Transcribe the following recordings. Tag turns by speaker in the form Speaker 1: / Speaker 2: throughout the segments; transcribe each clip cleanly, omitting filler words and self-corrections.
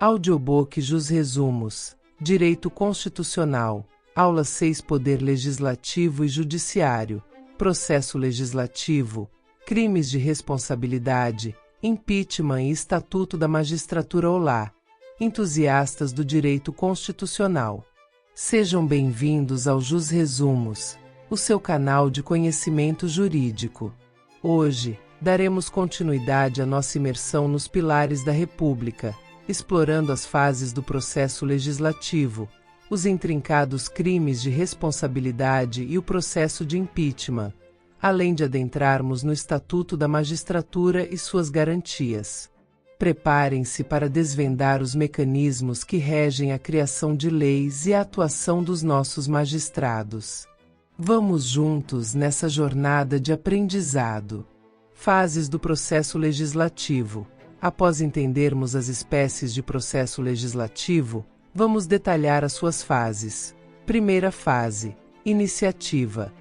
Speaker 1: Audiobook Jus Resumos, Direito Constitucional, Aula 6 Poder Legislativo e Judiciário, Processo Legislativo, Crimes de Responsabilidade, Impeachment e Estatuto da Magistratura. Olá, entusiastas do direito constitucional. Sejam bem-vindos ao Jus Resumos, o seu canal de conhecimento jurídico. Hoje, daremos continuidade à nossa imersão nos pilares da República, explorando as fases do processo legislativo, os intrincados crimes de responsabilidade e o processo de impeachment, além de adentrarmos no Estatuto da Magistratura e suas garantias. Preparem-se para desvendar os mecanismos que regem a criação de leis e a atuação dos nossos magistrados. Vamos juntos nessa jornada de aprendizado. Fases do processo legislativo. Após entendermos as espécies de processo legislativo, vamos detalhar as suas fases. Primeira fase: iniciativa.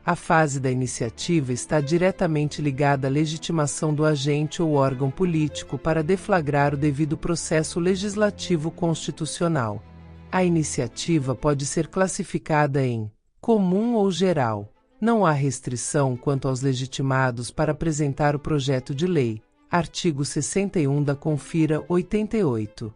Speaker 1: A fase da iniciativa está diretamente ligada à legitimação do agente ou órgão político para deflagrar o devido processo legislativo constitucional. A iniciativa pode ser classificada em comum ou geral. Não há restrição quanto aos legitimados para apresentar o projeto de lei. Artigo 61 da Confira 88.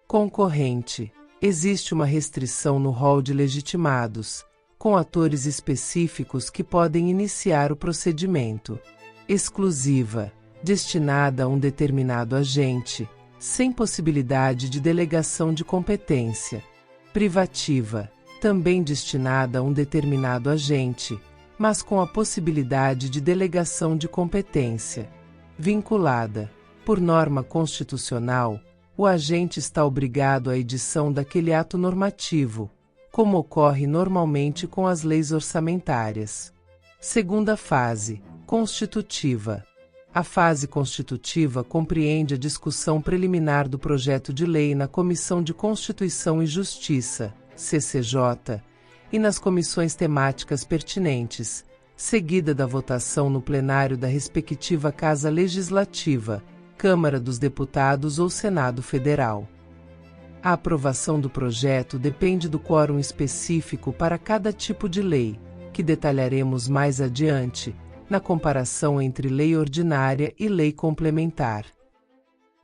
Speaker 1: Concorrente. Existe uma restrição no rol de legitimados, com atores específicos que podem iniciar o procedimento. Exclusiva. Destinada a um determinado agente, sem possibilidade de delegação de competência. Privativa. Também destinada a um determinado agente, mas com a possibilidade de delegação de competência. Vinculada. Por norma constitucional, o agente está obrigado à edição daquele ato normativo, como ocorre normalmente com as leis orçamentárias. Segunda fase: constitutiva. A fase constitutiva compreende a discussão preliminar do projeto de lei na Comissão de Constituição e Justiça, CCJ, e nas comissões temáticas pertinentes, seguida da votação no plenário da respectiva Casa Legislativa, Câmara dos Deputados ou Senado Federal. A aprovação do projeto depende do quórum específico para cada tipo de lei, que detalharemos mais adiante, na comparação entre lei ordinária e lei complementar.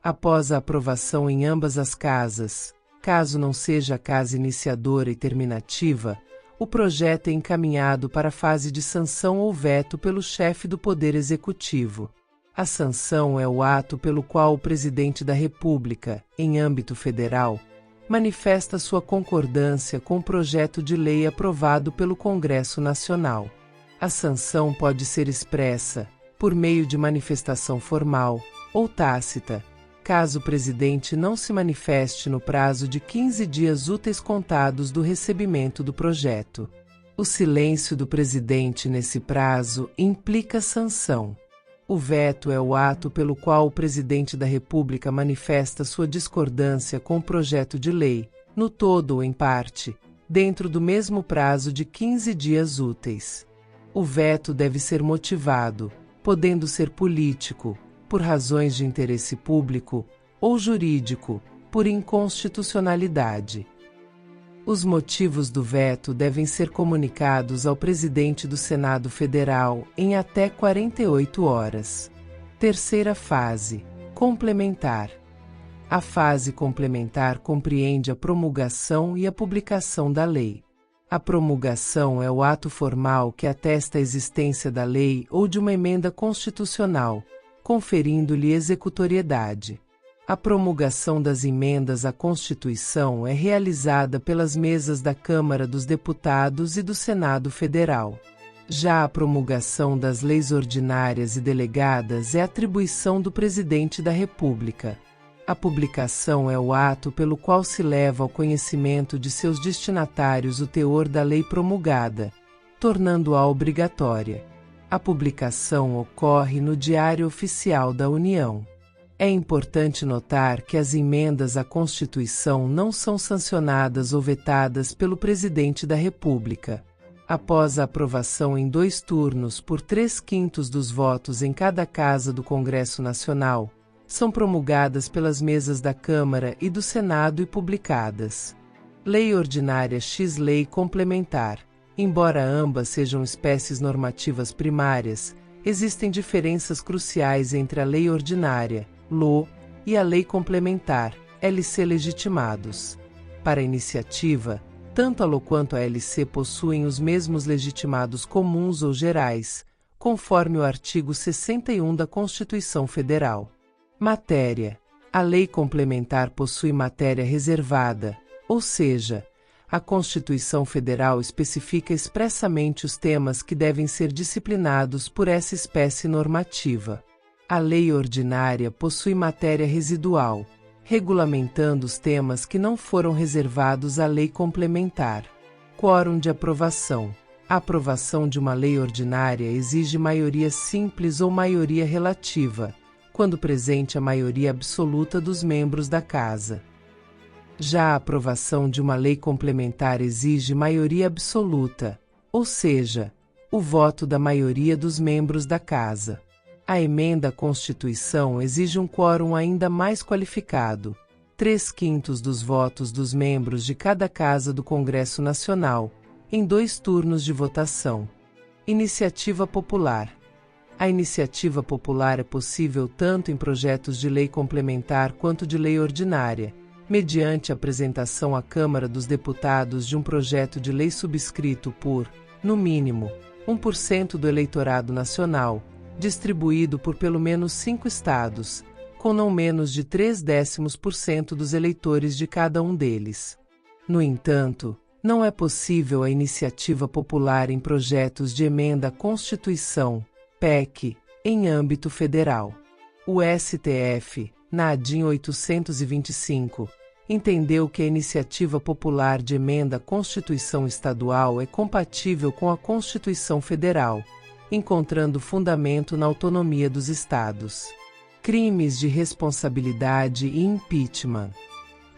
Speaker 1: Após a aprovação em ambas as casas, caso não seja a casa iniciadora e terminativa, o projeto é encaminhado para a fase de sanção ou veto pelo chefe do Poder Executivo. A sanção é o ato pelo qual o Presidente da República, em âmbito federal, manifesta sua concordância com o projeto de lei aprovado pelo Congresso Nacional. A sanção pode ser expressa, por meio de manifestação formal, ou tácita, caso o Presidente não se manifeste no prazo de 15 dias úteis contados do recebimento do projeto. O silêncio do Presidente nesse prazo implica sanção. O veto é o ato pelo qual o Presidente da República manifesta sua discordância com o projeto de lei, no todo ou em parte, dentro do mesmo prazo de 15 dias úteis. O veto deve ser motivado, podendo ser político, por razões de interesse público, ou jurídico, por inconstitucionalidade. Os motivos do veto devem ser comunicados ao Presidente do Senado Federal em até 48 horas. Terceira fase: complementar. A fase complementar compreende a promulgação e a publicação da lei. A promulgação é o ato formal que atesta a existência da lei ou de uma emenda constitucional, conferindo-lhe executoriedade. A promulgação das emendas à Constituição é realizada pelas mesas da Câmara dos Deputados e do Senado Federal. Já a promulgação das leis ordinárias e delegadas é atribuição do Presidente da República. A publicação é o ato pelo qual se leva ao conhecimento de seus destinatários o teor da lei promulgada, tornando-a obrigatória. A publicação ocorre no Diário Oficial da União. É importante notar que as emendas à Constituição não são sancionadas ou vetadas pelo Presidente da República. Após a aprovação em 2 turnos por 3/5 dos votos em cada casa do Congresso Nacional, São promulgadas pelas mesas da Câmara e do Senado e publicadas. Lei Ordinária x Lei Complementar. Embora ambas sejam espécies normativas primárias, existem diferenças cruciais entre a Lei Ordinária, LO, e a Lei Complementar, LC legitimados. Para a iniciativa, tanto a LO quanto a LC possuem os mesmos legitimados comuns ou gerais, conforme o artigo 61 da Constituição Federal. Matéria. A Lei Complementar possui matéria reservada, ou seja, a Constituição Federal especifica expressamente os temas que devem ser disciplinados por essa espécie normativa. A Lei Ordinária possui matéria residual, regulamentando os temas que não foram reservados à Lei Complementar. Quórum de aprovação. A aprovação de uma lei ordinária exige maioria simples ou maioria relativa, quando presente a maioria absoluta dos membros da Casa. Já a aprovação de uma lei complementar exige maioria absoluta, ou seja, o voto da maioria dos membros da Casa. A emenda à Constituição exige um quórum ainda mais qualificado, 3/5 dos votos dos membros de cada Casa do Congresso Nacional, em 2 turnos de votação. Iniciativa popular. A iniciativa popular é possível tanto em projetos de lei complementar quanto de lei ordinária, mediante a apresentação à Câmara dos Deputados de um projeto de lei subscrito por, no mínimo, 1% do eleitorado nacional, distribuído por pelo menos 5 estados, com não menos de 0,3% dos eleitores de cada um deles. No entanto, não é possível a iniciativa popular em projetos de emenda à Constituição, PEC, em âmbito federal. O STF, na ADIM 825, entendeu que a iniciativa popular de emenda à Constituição Estadual é compatível com a Constituição Federal, encontrando fundamento na autonomia dos estados. Crimes de responsabilidade e impeachment.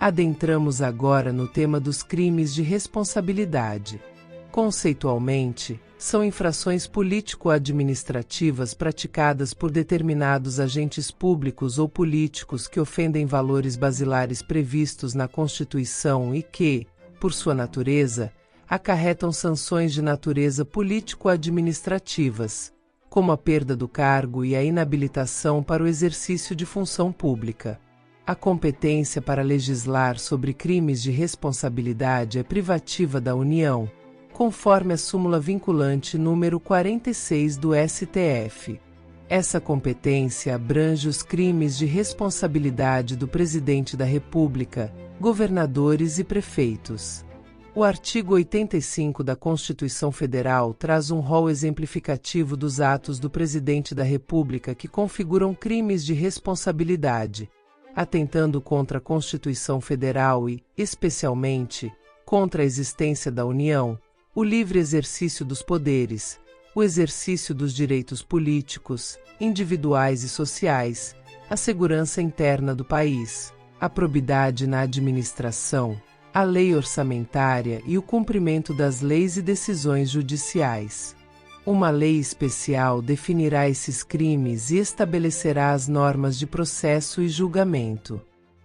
Speaker 1: Adentramos agora no tema dos crimes de responsabilidade. Conceitualmente, são infrações político-administrativas praticadas por determinados agentes públicos ou políticos que ofendem valores basilares previstos na Constituição e que, por sua natureza, acarretam sanções de natureza político-administrativas, como a perda do cargo e a inabilitação para o exercício de função pública. A competência para legislar sobre crimes de responsabilidade é privativa da União, conforme a súmula vinculante número 46 do STF. Essa competência abrange os crimes de responsabilidade do Presidente da República, governadores e prefeitos. O artigo 85 da Constituição Federal traz um rol exemplificativo dos atos do Presidente da República que configuram crimes de responsabilidade, atentando contra a Constituição Federal e, especialmente, contra a existência da União, o livre exercício dos poderes, o exercício dos direitos políticos, individuais e sociais, a segurança interna do país, a probidade na administração, a lei orçamentária e o cumprimento das leis e decisões judiciais. Uma lei especial definirá esses crimes e estabelecerá as normas de processo e julgamento.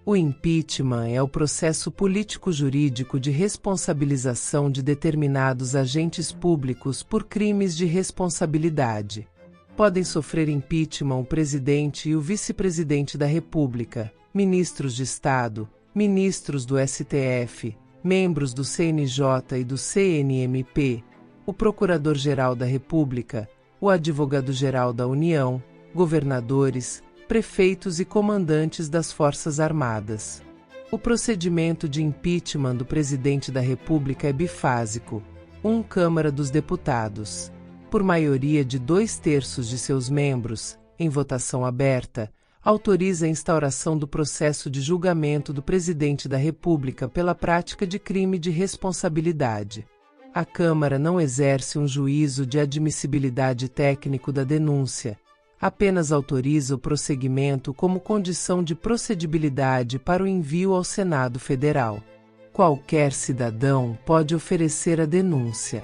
Speaker 1: O impeachment é o processo político-jurídico de responsabilização de determinados agentes públicos por crimes de responsabilidade. Podem sofrer impeachment o presidente e o vice-presidente da República, ministros de Estado, ministros do STF, membros do CNJ e do CNMP, o Procurador-Geral da República, o Advogado-Geral da União, governadores, prefeitos e comandantes das Forças Armadas. O procedimento de impeachment do Presidente da República é bifásico. 1. Câmara dos Deputados. Por maioria de 2/3 de seus membros, em votação aberta, autoriza a instauração do processo de julgamento do Presidente da República pela prática de crime de responsabilidade. A Câmara não exerce um juízo de admissibilidade técnico da denúncia, apenas autoriza o prosseguimento como condição de procedibilidade para o envio ao Senado Federal. Qualquer cidadão pode oferecer a denúncia.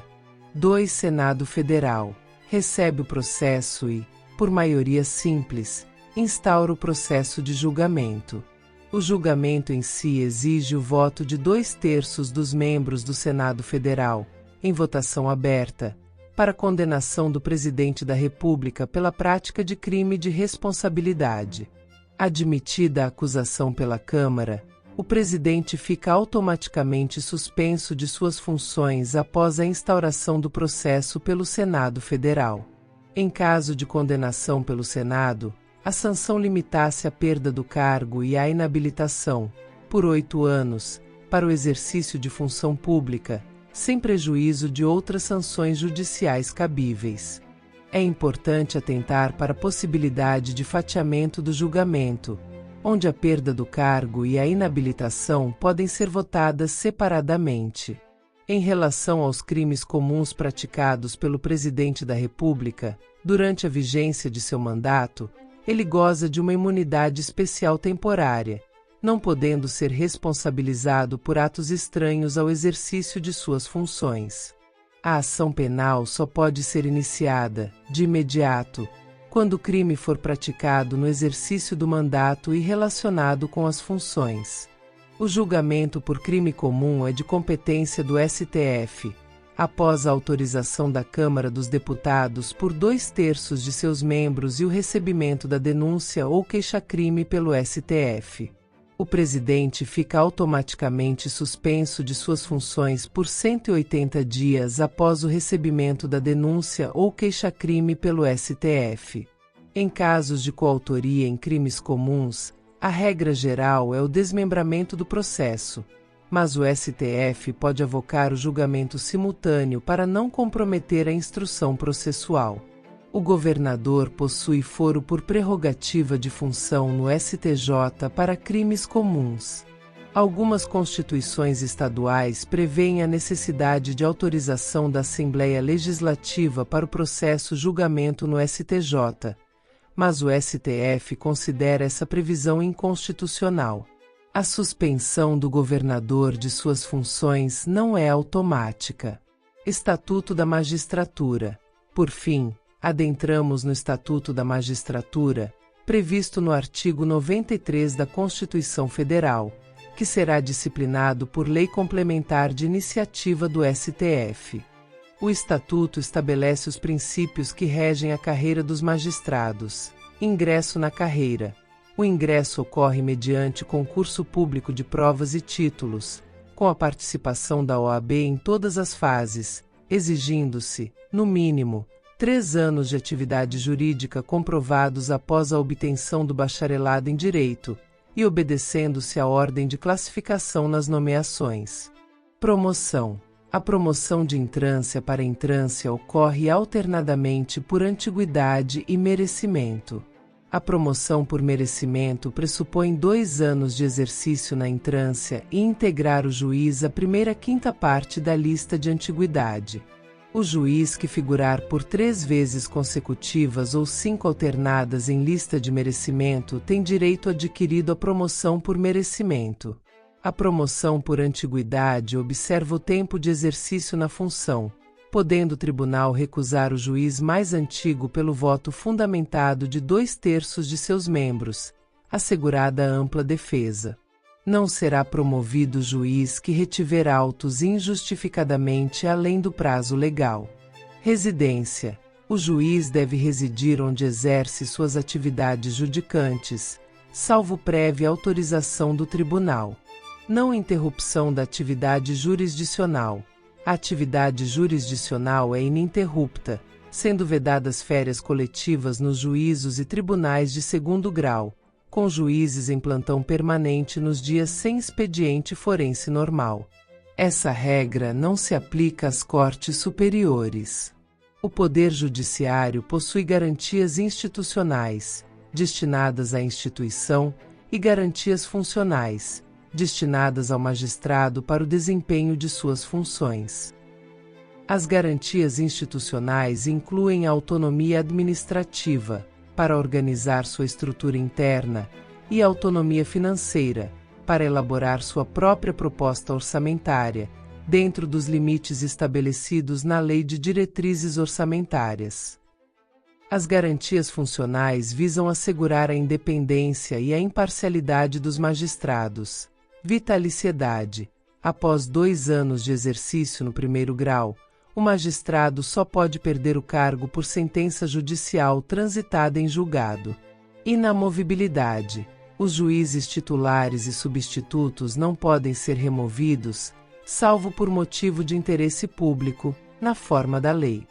Speaker 1: 2. Senado Federal. Recebe o processo e, por maioria simples, Instaura o processo de julgamento. O julgamento em si exige o voto de 2/3 dos membros do Senado Federal, em votação aberta, para condenação do presidente da República pela prática de crime de responsabilidade. Admitida a acusação pela Câmara, o presidente fica automaticamente suspenso de suas funções após a instauração do processo pelo Senado Federal. Em caso de condenação pelo Senado, a sanção limitasse a perda do cargo e a inabilitação, por 8 anos, para o exercício de função pública, sem prejuízo de outras sanções judiciais cabíveis. É importante atentar para a possibilidade de fatiamento do julgamento, onde a perda do cargo e a inabilitação podem ser votadas separadamente. Em relação aos crimes comuns praticados pelo presidente da República, durante a vigência de seu mandato, ele goza de uma imunidade especial temporária, não podendo ser responsabilizado por atos estranhos ao exercício de suas funções. A ação penal só pode ser iniciada, de imediato, quando o crime for praticado no exercício do mandato e relacionado com as funções. O julgamento por crime comum é de competência do STF, após a autorização da Câmara dos Deputados por 2/3 de seus membros e o recebimento da denúncia ou queixa-crime pelo STF. O presidente fica automaticamente suspenso de suas funções por 180 dias após o recebimento da denúncia ou queixa-crime pelo STF. Em casos de coautoria em crimes comuns, a regra geral é o desmembramento do processo, mas o STF pode avocar o julgamento simultâneo para não comprometer a instrução processual. O governador possui foro por prerrogativa de função no STJ para crimes comuns. Algumas constituições estaduais prevêem a necessidade de autorização da Assembleia Legislativa para o processo julgamento no STJ, mas o STF considera essa previsão inconstitucional. A suspensão do governador de suas funções não é automática. Estatuto da Magistratura. Por fim, adentramos no Estatuto da Magistratura, previsto no artigo 93 da Constituição Federal, que será disciplinado por lei complementar de iniciativa do STF. O Estatuto estabelece os princípios que regem a carreira dos magistrados. Ingresso na carreira. O ingresso ocorre mediante concurso público de provas e títulos, com a participação da OAB em todas as fases, exigindo-se, no mínimo, 3 anos de atividade jurídica comprovados após a obtenção do bacharelado em Direito, e obedecendo-se à ordem de classificação nas nomeações. Promoção. A promoção de entrância para entrância ocorre alternadamente por antiguidade e merecimento. A promoção por merecimento pressupõe 2 anos de exercício na entrância e integrar o juiz a primeira quinta parte da lista de antiguidade. O juiz que figurar por 3 vezes consecutivas ou 5 alternadas em lista de merecimento tem direito adquirido à promoção por merecimento. A promoção por antiguidade observa o tempo de exercício na função, podendo o tribunal recusar o juiz mais antigo pelo voto fundamentado de 2/3 de seus membros, assegurada ampla defesa. Não será promovido o juiz que retiver autos injustificadamente além do prazo legal. Residência. O juiz deve residir onde exerce suas atividades judicantes, salvo prévia autorização do tribunal. Não interrupção da atividade jurisdicional. A atividade jurisdicional é ininterrupta, sendo vedadas férias coletivas nos juízos e tribunais de 2º grau, com juízes em plantão permanente nos dias sem expediente forense normal. Essa regra não se aplica às cortes superiores. O Poder Judiciário possui garantias institucionais, destinadas à instituição, e garantias funcionais, destinadas ao magistrado para o desempenho de suas funções. As garantias institucionais incluem a autonomia administrativa, para organizar sua estrutura interna, e a autonomia financeira, para elaborar sua própria proposta orçamentária, dentro dos limites estabelecidos na Lei de Diretrizes Orçamentárias. As garantias funcionais visam assegurar a independência e a imparcialidade dos magistrados. Vitaliciedade. Após 2 anos de exercício no primeiro grau, o magistrado só pode perder o cargo por sentença judicial transitada em julgado. Inamovibilidade. Os juízes titulares e substitutos não podem ser removidos, salvo por motivo de interesse público, na forma da lei.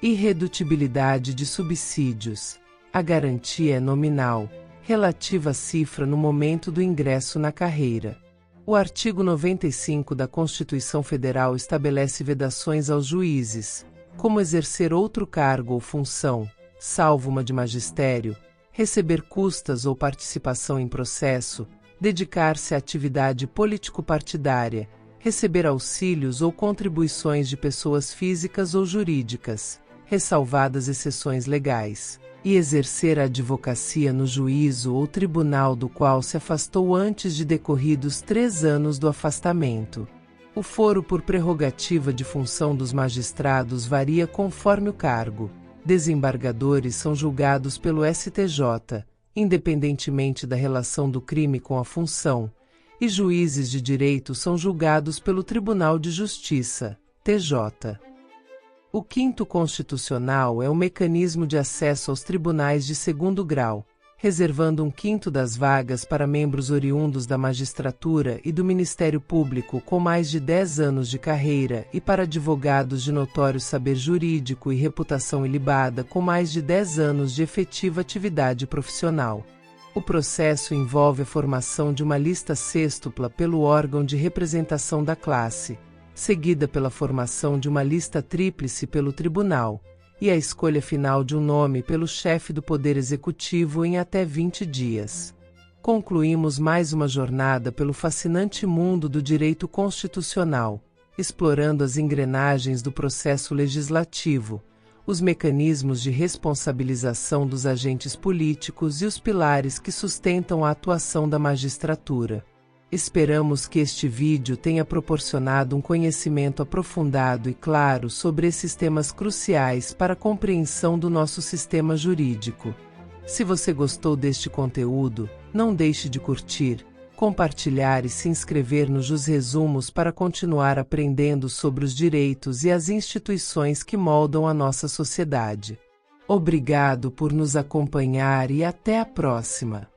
Speaker 1: Irredutibilidade de subsídios. A garantia é nominal, relativa à cifra no momento do ingresso na carreira. O artigo 95 da Constituição Federal estabelece vedações aos juízes, como exercer outro cargo ou função, salvo uma de magistério, receber custas ou participação em processo, dedicar-se à atividade político-partidária, receber auxílios ou contribuições de pessoas físicas ou jurídicas, ressalvadas exceções legais, e exercer a advocacia no juízo ou tribunal do qual se afastou antes de decorridos 3 anos do afastamento. O foro por prerrogativa de função dos magistrados varia conforme o cargo. Desembargadores são julgados pelo STJ, independentemente da relação do crime com a função, e juízes de direito são julgados pelo Tribunal de Justiça, TJ. O 5º Constitucional é o mecanismo de acesso aos tribunais de 2º grau, reservando 1/5 das vagas para membros oriundos da magistratura e do Ministério Público com mais de 10 anos de carreira e para advogados de notório saber jurídico e reputação ilibada com mais de 10 anos de efetiva atividade profissional. O processo envolve a formação de uma lista sêxtupla pelo órgão de representação da classe, seguida pela formação de uma lista tríplice pelo tribunal, e a escolha final de um nome pelo chefe do Poder Executivo em até 20 dias. Concluímos mais uma jornada pelo fascinante mundo do direito constitucional, explorando as engrenagens do processo legislativo, os mecanismos de responsabilização dos agentes políticos e os pilares que sustentam a atuação da magistratura. Esperamos que este vídeo tenha proporcionado um conhecimento aprofundado e claro sobre esses temas cruciais para a compreensão do nosso sistema jurídico. Se você gostou deste conteúdo, não deixe de curtir, compartilhar e se inscrever no Jus Resumos para continuar aprendendo sobre os direitos e as instituições que moldam a nossa sociedade. Obrigado por nos acompanhar e até a próxima!